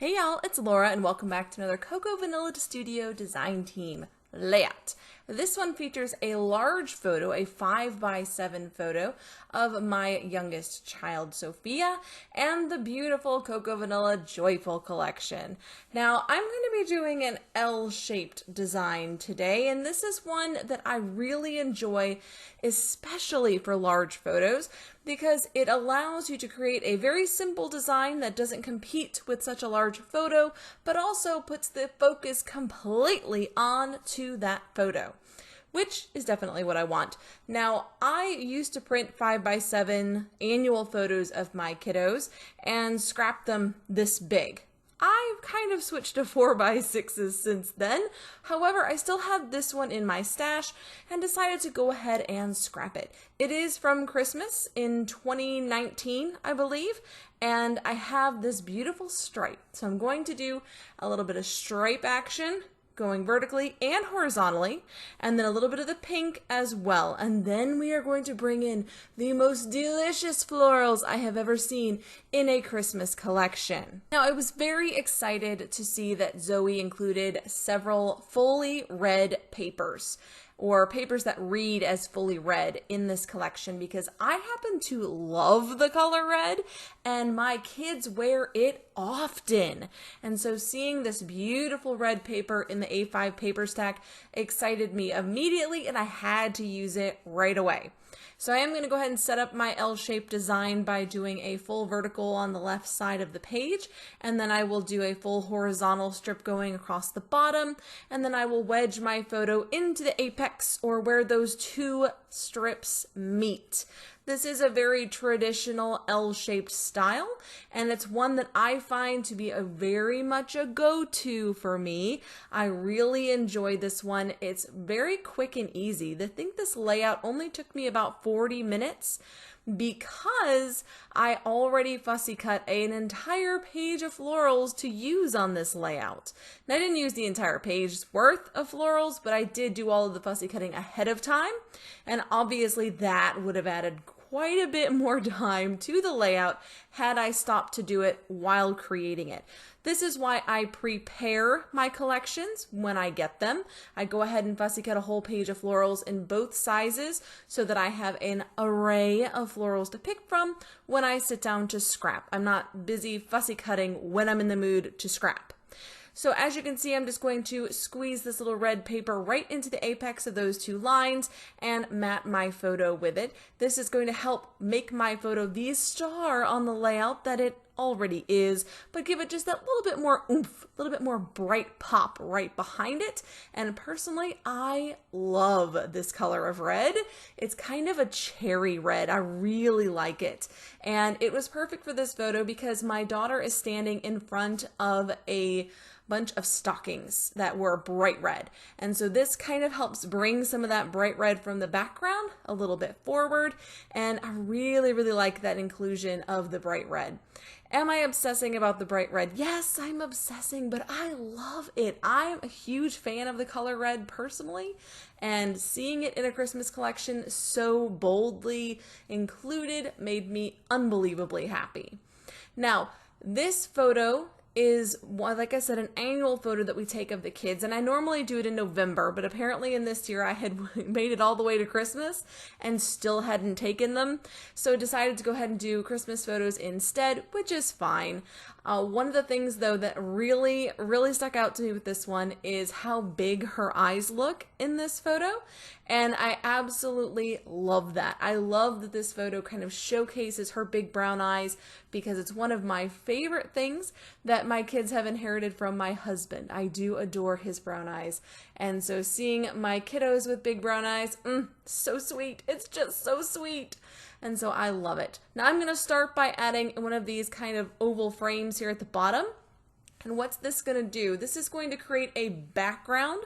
Hey y'all, it's Laura and welcome back to another Cocoa Vanilla Studio Design Team layout. This one features a large photo, a 5x7 photo of my youngest child, Sophia, and the beautiful Cocoa Vanilla Joyful collection. Now, I'm going to be doing an L-shaped design today, and this is one that I really enjoy, especially for large photos, because it allows you to create a very simple design that doesn't compete with such a large photo, but also puts the focus completely on to that photo, which is definitely what I want. Now, I used to print 5x7 annual photos of my kiddos and scrap them this big. I've kind of switched to 4x6s since then. However, I still have this one in my stash and decided to go ahead and scrap it. It is from Christmas in 2019, I believe, and I have this beautiful stripe. So I'm going to do a little bit of stripe action going vertically and horizontally, and then a little bit of the pink as well. And then we are going to bring in the most delicious florals I have ever seen in a Christmas collection. Now, I was very excited to see that Zoe included several fully read papers, or papers that read as fully read in this collection, because I happen to love the color red and my kids wear it often. And so seeing this beautiful red paper in the A5 paper stack excited me immediately, and I had to use it right away. So I am going to go ahead and set up my L-shaped design by doing a full vertical on the left side of the page, and then I will do a full horizontal strip going across the bottom, and then I will wedge my photo into the apex, or where those two strips meet. This is a very traditional L-shaped style, and it's one that I find to be very much a go-to for me. I really enjoy this one. It's very quick and easy. I think this layout only took me about 40 minutes because I already fussy cut an entire page of florals to use on this layout. And I didn't use the entire page's worth of florals, but I did do all of the fussy cutting ahead of time, and obviously that would have added quite a bit more time to the layout had I stopped to do it while creating it. This is why I prepare my collections when I get them. I go ahead and fussy cut a whole page of florals in both sizes so that I have an array of florals to pick from when I sit down to scrap. I'm not busy fussy cutting when I'm in the mood to scrap. So as you can see, I'm just going to squeeze this little red paper right into the apex of those two lines and mat my photo with it. This is going to help make my photo the star on the layout that it already is, but give it just that little bit more oomph, a little bit more bright pop right behind it. And personally, I love this color of red. It's kind of a cherry red. I really like it. And it was perfect for this photo because my daughter is standing in front of a bunch of stockings that were bright red. And so this kind of helps bring some of that bright red from the background a little bit forward. And I really, really like that inclusion of the bright red. Am I obsessing about the bright red? Yes, I'm obsessing, but I love it. I'm a huge fan of the color red personally, and seeing it in a Christmas collection so boldly included made me unbelievably happy. Now, this photo is, like I said, an annual photo that we take of the kids, and I normally do it in November, but apparently in this year I had made it all the way to Christmas and still hadn't taken them, so I decided to go ahead and do Christmas photos instead, which is fine. One of the things though that really stuck out to me with this one is how big her eyes look in this photo, and I absolutely love that. I love that this photo kind of showcases her big brown eyes because it's one of my favorite things that my kids have inherited from my husband. I do adore his brown eyes, and so seeing my kiddos with big brown eyes, so sweet. It's just so sweet. And so I love it. Now I'm going to start by adding one of these kind of oval frames here at the bottom. And what's this going to do? This is going to create a background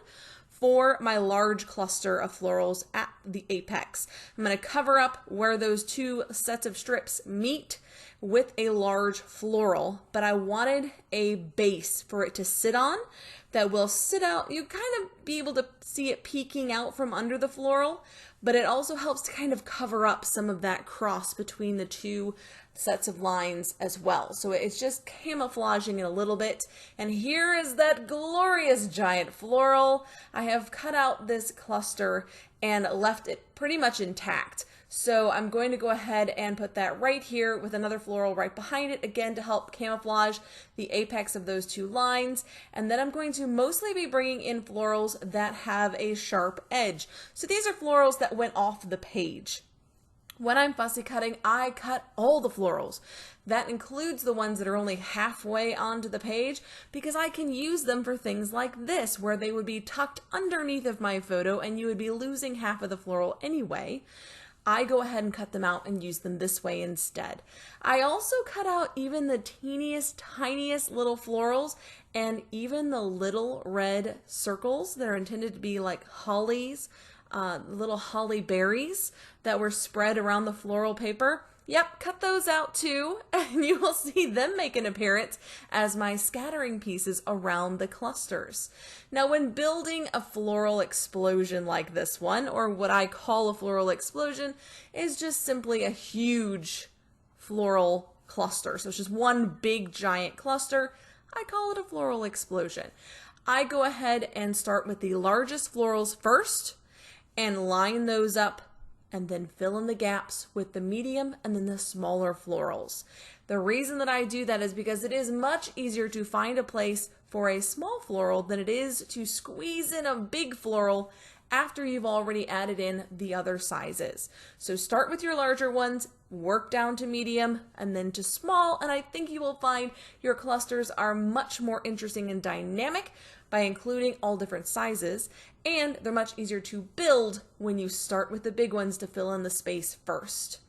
for my large cluster of florals at the apex. I'm going to cover up where those two sets of strips meet with a large floral, but I wanted a base for it to sit on that will sit out. You kind of be able to see it peeking out from under the floral, but it also helps to kind of cover up some of that cross between the two sets of lines as well. So it's just camouflaging it a little bit. And here is that glorious giant floral. I have cut out this cluster and left it pretty much intact. So I'm going to go ahead and put that right here with another floral right behind it, again to help camouflage the apex of those two lines. And then I'm going to mostly be bringing in florals that have a sharp edge. So these are florals that went off the page. When I'm fussy cutting, I cut all the florals. That includes the ones that are only halfway onto the page, because I can use them for things like this, where they would be tucked underneath of my photo and you would be losing half of the floral anyway. I go ahead and cut them out and use them this way instead. I also cut out even the teeniest, tiniest little florals and even the little red circles that are intended to be like hollies, little holly berries that were spread around the floral paper. Yep, cut those out too, and you will see them make an appearance as my scattering pieces around the clusters. Now, when building a floral explosion like this one, or what I call a floral explosion, is just simply a huge floral cluster. So it's just one big giant cluster. I call it a floral explosion. I go ahead and start with the largest florals first and line those up, and then fill in the gaps with the medium and then the smaller florals. The reason that I do that is because it is much easier to find a place for a small floral than it is to squeeze in a big floral after you've already added in the other sizes. So start with your larger ones, work down to medium and then to small, and I think you will find your clusters are much more interesting and dynamic by including all different sizes, and they're much easier to build when you start with the big ones to fill in the space first.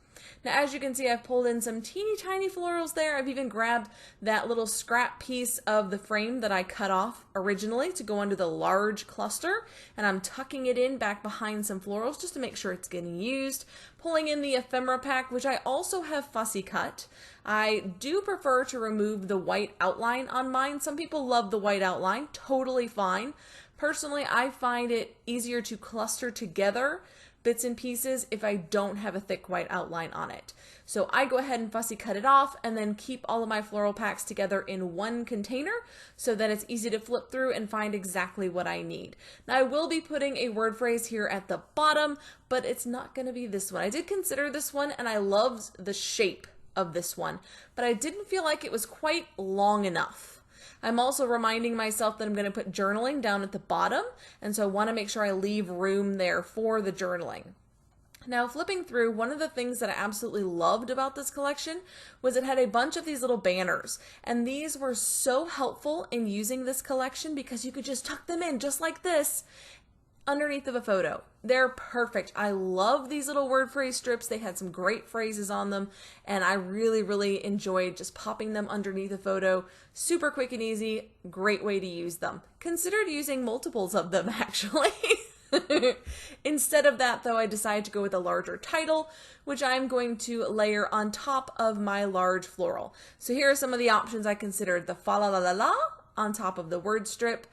Now, as you can see, I've pulled in some teeny tiny florals there. I've even grabbed that little scrap piece of the frame that I cut off originally to go under the large cluster, and I'm tucking it in back behind some florals just to make sure it's getting used. Pulling in the ephemera pack, which I also have fussy cut. I do prefer to remove the white outline on mine. Some people love the white outline, totally fine. Personally, I find it easier to cluster together bits and pieces if I don't have a thick white outline on it. So I go ahead and fussy cut it off and then keep all of my floral packs together in one container so that it's easy to flip through and find exactly what I need. Now, I will be putting a word phrase here at the bottom, but it's not going to be this one. I did consider this one and I loved the shape of this one, but I didn't feel like it was quite long enough. I'm also reminding myself that I'm going to put journaling down at the bottom, and so I want to make sure I leave room there for the journaling. Now, flipping through, one of the things that I absolutely loved about this collection was it had a bunch of these little banners, and these were so helpful in using this collection because you could just tuck them in just like this underneath of a photo. They're perfect. I love these little word phrase strips. They had some great phrases on them, and I really enjoyed just popping them underneath a photo. Super quick and easy, great way to use them. Considered using multiples of them, actually. Instead of that, though, I decided to go with a larger title, which I'm going to layer on top of my large floral. So here are some of the options I considered. The fa la la la la on top of the word strip.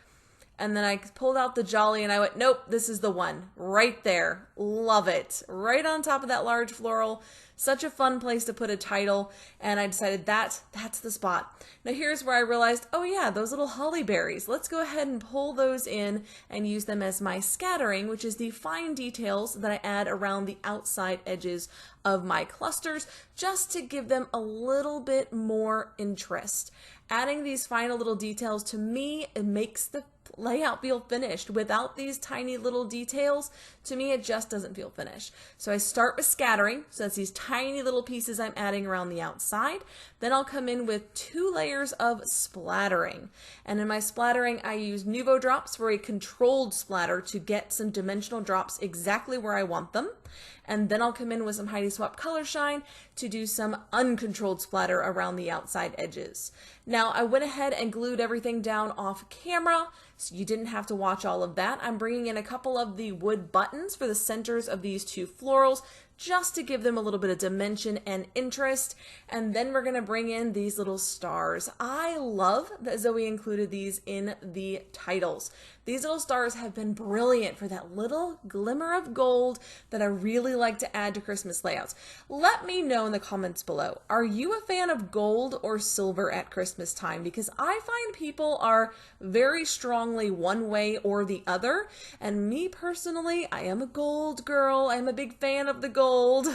And then I pulled out the jolly and I went, nope, this is the one right there. Love it. Right on top of that large floral. Such a fun place to put a title. And I decided that's the spot. Now here's where I realized, oh yeah, those little holly berries. Let's go ahead and pull those in and use them as my scattering, which is the fine details that I add around the outside edges of my clusters, just to give them a little bit more interest. Adding these final little details, to me, it makes the layout feel finished. Without these tiny little details, to me, it just doesn't feel finished. So I start with scattering. So that's these tiny little pieces I'm adding around the outside. Then I'll come in with 2 layers of splattering. And in my splattering, I use Nuvo drops for a controlled splatter to get some dimensional drops exactly where I want them. And then I'll come in with some Heidi Swapp Color Shine to do some uncontrolled splatter around the outside edges. Now, I went ahead and glued everything down off camera, so you didn't have to watch all of that. I'm bringing in a couple of the wood buttons for the centers of these 2 florals, just to give them a little bit of dimension and interest. And then we're going to bring in these little stars. I love that Zoe included these in the titles. These little stars have been brilliant for that little glimmer of gold that I really like to add to Christmas layouts. Let me know in the comments below, are you a fan of gold or silver at Christmas time? Because I find people are very strongly one way or the other, and me personally, I am a gold girl. I'm a big fan of the gold.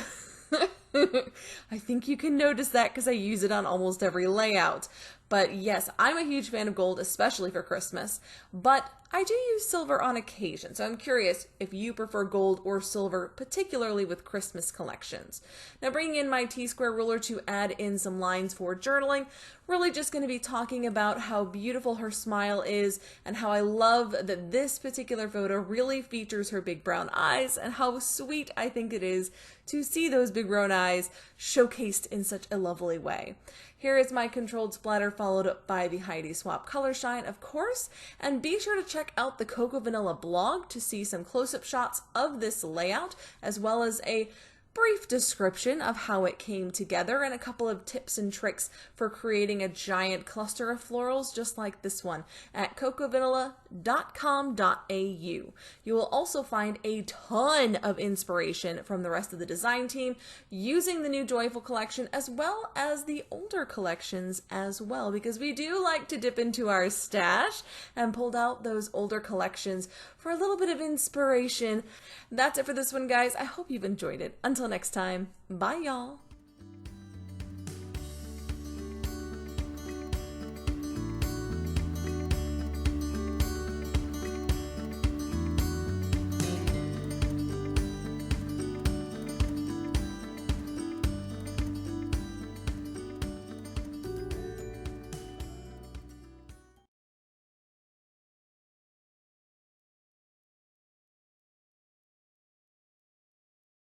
I think you can notice that because I use it on almost every layout. But yes, I'm a huge fan of gold, especially for Christmas, but I do use silver on occasion. So I'm curious if you prefer gold or silver, particularly with Christmas collections. Now, bringing in my T-square ruler to add in some lines for journaling, really just going to be talking about how beautiful her smile is and how I love that this particular photo really features her big brown eyes and how sweet I think it is to see those big brown eyes showcased in such a lovely way. Here is my controlled splatter followed by the Heidi Swapp color shine, of course, and be sure to check out the Cocoa Vanilla blog to see some close-up shots of this layout, as well as a brief description of how it came together and a couple of tips and tricks for creating a giant cluster of florals just like this one at cocovanilla.com.au. You will also find a ton of inspiration from the rest of the design team using the new Joyful collection as well as the older collections as well, because we do like to dip into our stash and pulled out those older collections for a little bit of inspiration. That's it for this one, guys. I hope you've enjoyed it. Until next time, bye y'all.